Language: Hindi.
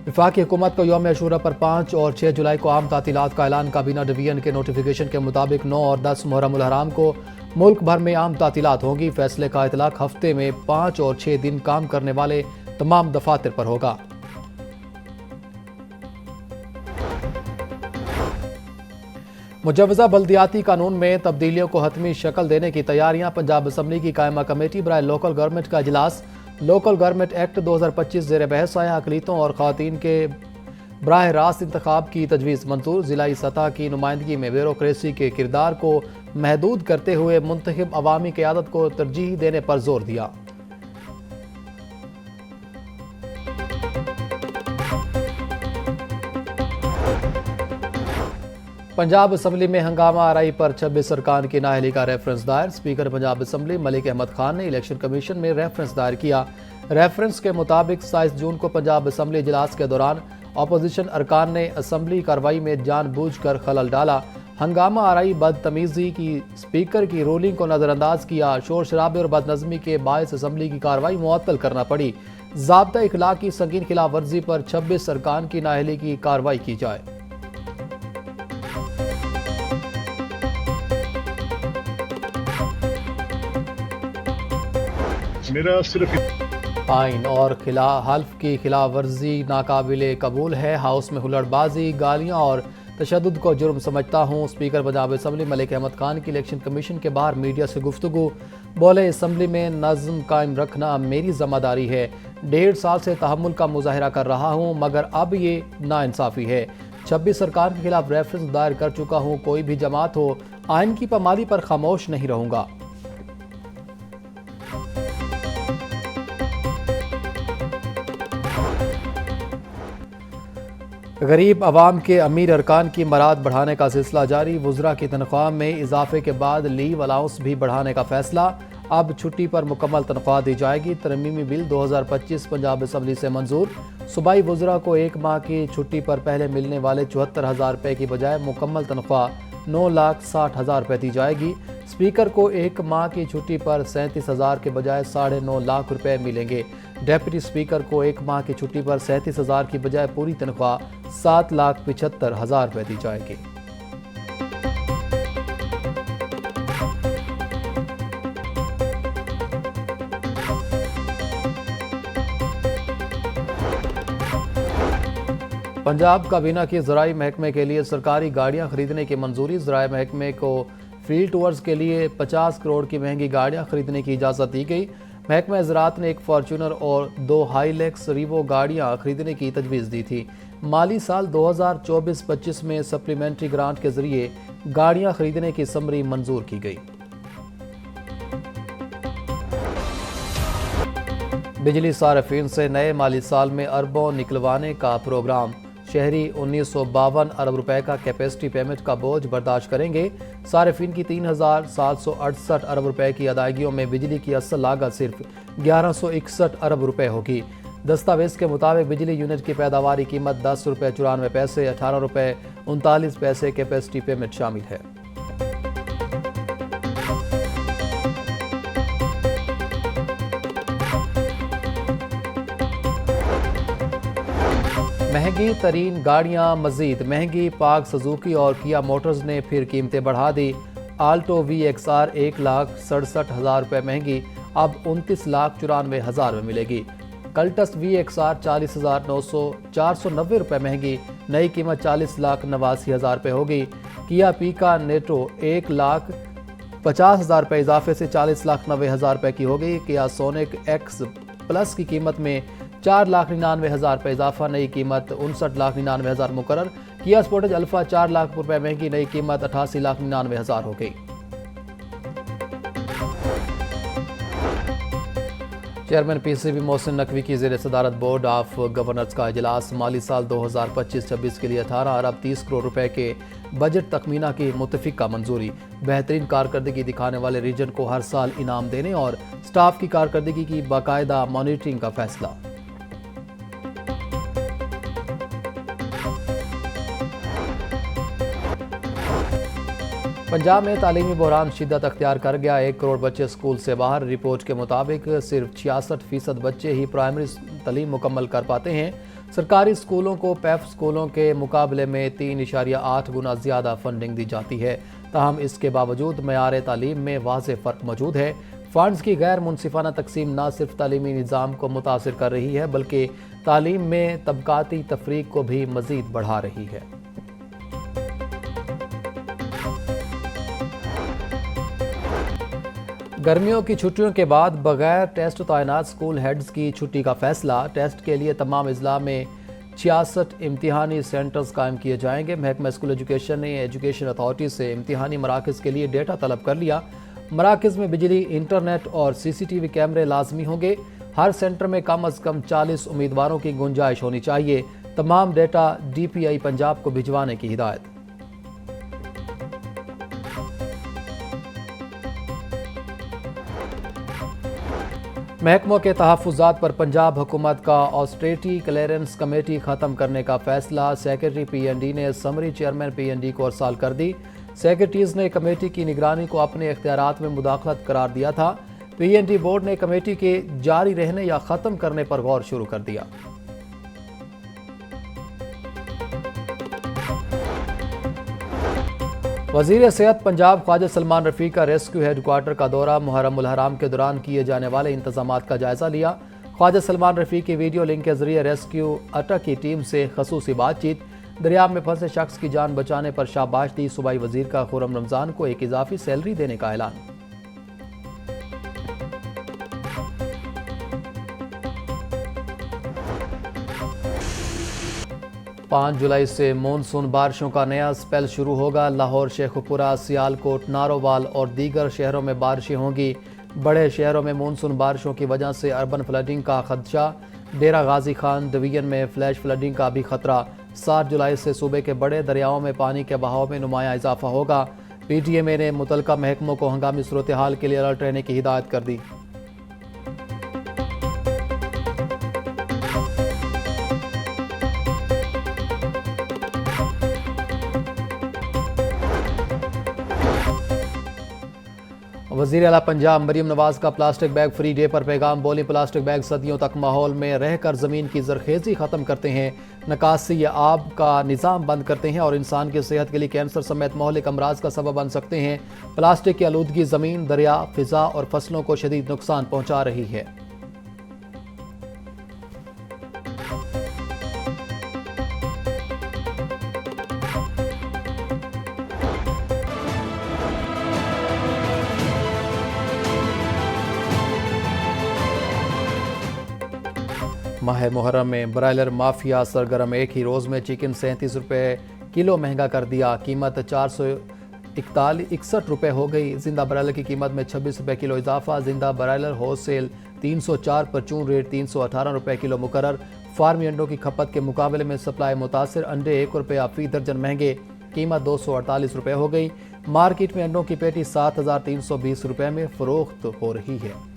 वफाकी हुकूमत को यौम अशूरा पर 5 और 6 जुलाई को आम तातीलात का ऐलान। काबीना डिवीजन के नोटिफिकेशन के मुताबिक 9 और 10 मुहर्रम उल हराम को मुल्क भर में आम तातीलात होंगी। फैसले का इतलाक हफ्ते में 5 और 6 दिन काम करने वाले तमाम दफातर पर होगा। मुजव्वज़ा बल्दियाती कानून में तब्दीलियों को हतमी शक्ल देने की तैयारियां। पंजाब असम्बली की कायमा कमेटी बराए लोकल गवर्नमेंट का इजलास। लोकल गवर्नमेंट एक्ट 2025 ज़ेर बहस आया। अक़लीतों और ख़वातीन के बराह रास्त इंतखाब की तजवीज़ मंजूर। ज़िलाई सतह की नुमाइंदगी में ब्यूरोक्रेसी के किरदार को महदूद करते हुए मुंतखब अवामी क़यादत को तरजीह देने पर जोर दिया। पंजाब असम्बली में हंगामा आरई पर 26 अरकान की नाअहली का रेफरेंस दायर। स्पीकर पंजाब असम्बली मलिक अहमद खान ने इलेक्शन कमीशन में रेफरेंस दायर किया। रेफरेंस के मुताबिक 27 जून को पंजाब असम्बली इजलास के दौरान अपोजिशन अरकान ने असम्बली कार्रवाई में जानबूझकर खलल डाला। हंगामा आरई बदतमीजी की स्पीकर की रूलिंग को नजरअंदाज किया। शोर शराबे और बदनज़मी के बायस असम्बली की कार्रवाई मुअत्तल करना पड़ी। ज़ाब्ता इखलाक की संगीन खिलाफ वर्जी पर 26 अरकान की नाअहली की कार्रवाई की जाए। मेरा सिर्फ आइन और हल्फ की खिलाफ वर्जी नाकाबिले कबूल है। हाउस में हुल्लड़बाजी, गालियां और तशद्दुद को जुर्म समझता हूँ। स्पीकर पंजाब असम्बली मलिक अहमद खान की इलेक्शन कमीशन के बाहर मीडिया से गुफ्तगू। बोले, असम्बली में नज़्म कायम रखना मेरी जिम्मेदारी है। 1.5 साल से तहम्मुल का मुजाहरा कर रहा हूँ, मगर अब ये नाइंसाफ़ी है। 26 सरकार के खिलाफ रेफरेंस दायर कर चुका हूँ। कोई भी जमात हो, आइन की पामाली पर खामोश नहीं रहूँगा। गरीब आवाम के अमीर अरकान की मराद बढ़ाने का सिलसिला जारी। वुज़रा की तनख्वाह में इजाफे के बाद लीव अलाउंस भी बढ़ाने का फैसला। अब छुट्टी पर मुकम्मल तनख्वाह दी जाएगी। तरमीमी बिल 2025 पंजाब असम्बली से मंजूर। सूबाई वुज़रा को 1 माह की छुट्टी पर पहले मिलने वाले 74,000 रुपये की बजाय मुकम्मल तनख्वाह 9,60,000 रुपये दी जाएगी। स्पीकर को 1 माह की छुट्टी पर 37,000 के बजाय 9.5 लाख रुपये मिलेंगे। डेप्यूटी स्पीकर को 1 माह की छुट्टी पर 37,000 की बजाय पूरी तनख्वाह 7,75,000 रुपये दी जाएगी। पंजाब काबीना की ज़राई महकमे के लिए सरकारी गाड़ियां खरीदने की मंजूरी। ज़राई महकमे को फील्ड टूर्स के लिए 50 करोड़ की महंगी गाड़ियां खरीदने की इजाज़त दी गई। महकमा ज़राअत ने 1 फॉर्चूनर और 2 हाईलैक्स रीवो गाड़ियां खरीदने की तजवीज़ दी थी। माली साल 2024-25 में सप्लीमेंट्री ग्रांट के जरिए गाड़ियां खरीदने की समरी मंजूर की गई। बिजली सार्फिन से नए माली साल में अरबों निकलवाने का प्रोग्राम। शहरी 1952 अरब रुपए का कैपेसिटी पेमेंट का बोझ बर्दाश्त करेंगे। सार्फिन की 3,768 अरब रुपए की अदायगियों में बिजली की असल लागत सिर्फ 1161 अरब रुपए होगी। दस्तावेज के मुताबिक बिजली यूनिट की पैदावारी कीमत 10 रुपये 94 पैसे, 18 रुपये 39 पैसे कैपेसिटी पेमेंट शामिल है। महंगी तरीन गाड़ियां मजीद महंगी। पाक सुजुकी और किया मोटर्स ने फिर कीमतें बढ़ा दी। आल्टो VXR 1,67,000 रुपये महंगी, अब 29,94,000 में मिलेगी। कल्टस VXR 40,490 रुपये महंगी, नई कीमत 40,89,000 रुपये होगी। किया पीका नेटो 1,50,000 रुपये इजाफे से 40,90,000 रुपये की होगी। किया सोनिक X प्लस की कीमत में 4,99,000 रुपये इजाफा, नई कीमत 59,99,000 मुकर्रर। किया स्पोर्टेज अल्फा 4 लाख रुपये महंगी, नई कीमत 88,99,000 हो गई। चेयरमैन PCB मोहसिन नकवी की ज़ेर सदारत बोर्ड ऑफ गवर्नर्स का इजलास। माली साल 2025-26 के लिए 18 अरब 30 करोड़ रुपए के बजट तखमीना की मुतफिका मंजूरी। बेहतरीन कारकर्दगी दिखाने वाले रीजन को हर साल इनाम देने और स्टाफ की कारकर्दगी की बाकायदा मॉनिटरिंग का फैसला। पंजाब में तालीमी बहरान शिद्दत अख्तियार कर गया। 1 करोड़ बच्चे स्कूल से बाहर। रिपोर्ट के मुताबिक सिर्फ 66% बच्चे ही प्राइमरी तालीम मुकम्मल कर पाते हैं। सरकारी स्कूलों को पैफ स्कूलों के मुकाबले में 3.8 गुना ज़्यादा फंडिंग दी जाती है। ताहम इसके बावजूद मयार तालीम में वाज़ेह फ़र्क मौजूद है। फ़ंड्स की गैर मुनसिफाना तकसीम न सिर्फ तालीमी निज़ाम को मुतासिर कर रही है बल्कि तालीम में तबकाती तफरीक को भी मज़ीद बढ़ा रही है। गर्मियों की छुट्टियों के बाद बगैर टेस्ट तैनात स्कूल हेड्स की छुट्टी का फैसला। टेस्ट के लिए तमाम अजला में 66 इम्तिहानी सेंटर्स कायम किए जाएंगे। महकमा स्कूल एजुकेशन ने एजुकेशन अथॉरिटी से इम्तिहानी मराकज़ के लिए डेटा तलब कर लिया। मराकज़ में बिजली, इंटरनेट और CCTV कैमरे लाजमी होंगे। हर सेंटर में कम अज़ कम 40 उम्मीदवारों की गुंजाइश होनी चाहिए। तमाम डेटा DPI पंजाब को भिजवाने की हिदायत। महकमों के तहफ़्फ़ुज़ात पर पंजाब हुकूमत का ऑस्टेरिटी क्लियरेंस कमेटी ख़त्म करने का फैसला। सेक्रेटरी PND ने समरी चेयरमैन PND को अरसाल कर दी। सेक्रेटरीज़ ने कमेटी की निगरानी को अपने इख्तियारात में मुदाखलत करार दिया था। PND बोर्ड ने कमेटी के जारी रहने या ख़त्म करने पर गौर शुरू कर दिया। वज़ीर सेहत पंजाब ख्वाजा सलमान रफ़ी का रेस्क्यू हेडक्वार्टर का दौरा। मुहर्रम उल हराम के दौरान किए जाने वाले इंतजामात का जायजा लिया। ख्वाजा सलमान रफ़ी की वीडियो लिंक के जरिए रेस्क्यू अटक की टीम से खसूसी बातचीत। दरिया में फंसे शख्स की जान बचाने पर शाबाश दी। सूबाई वजीर का खुर्रम रमज़ान को एक इजाफी सैलरी देने का ऐलान। 5 जुलाई से मानसून बारिशों का नया स्पेल शुरू होगा। लाहौर, शेखुपुरा, सियालकोट, नारोवाल और दीगर शहरों में बारिशें होंगी। बड़े शहरों में मानसून बारिशों की वजह से अर्बन फ्लडिंग का खदशा। डेरा गाजी खान डिवीजन में फ्लैश फ्लडिंग का भी खतरा। 7 जुलाई से सूबे के बड़े दरियाओं में पानी के बहाव में नुमाया इजाफा होगा। PTMA ने मुतलका महकमों को हंगामी सूरत हाल के लिए अलर्ट रहने की हिदायत कर दी। वज़ीर आला पंजाब मरीम नवाज का प्लास्टिक बैग फ्री डे पर पैगाम। बोली, प्लास्टिक बैग सदियों तक माहौल में रहकर ज़मीन की जरखेज़ी ख़त्म करते हैं, नकासी या आब का निज़ाम बंद करते हैं और इंसान की सेहत के लिए कैंसर समेत महलिक अमराज का सबब बन सकते हैं। प्लास्टिक की आलूदगी ज़मीन, दरिया, फ़िज़ा और फसलों को शदीद नुकसान पहुँचा रही है। माह मुहर्रम में ब्रायलर माफिया सरगर्म। एक ही रोज़ में चिकन 37 रुपये किलो महंगा कर दिया। कीमत 461 रुपये हो गई। जिंदा ब्रायलर की कीमत में 26 रुपये किलो इजाफा। जिंदा ब्रायलर होलसेल 304 पर चून रेट 318 रुपये किलो मुकर्रर। फार्मी अंडों की खपत के मुकाबले में सप्लाई मुतासिर। अंडे 1 रुपया फी दर्जन महंगे, कीमत 248 रुपये हो गई। मार्केट में अंडों की पेटी 7320 रुपये में फ़रोख्त हो रही है।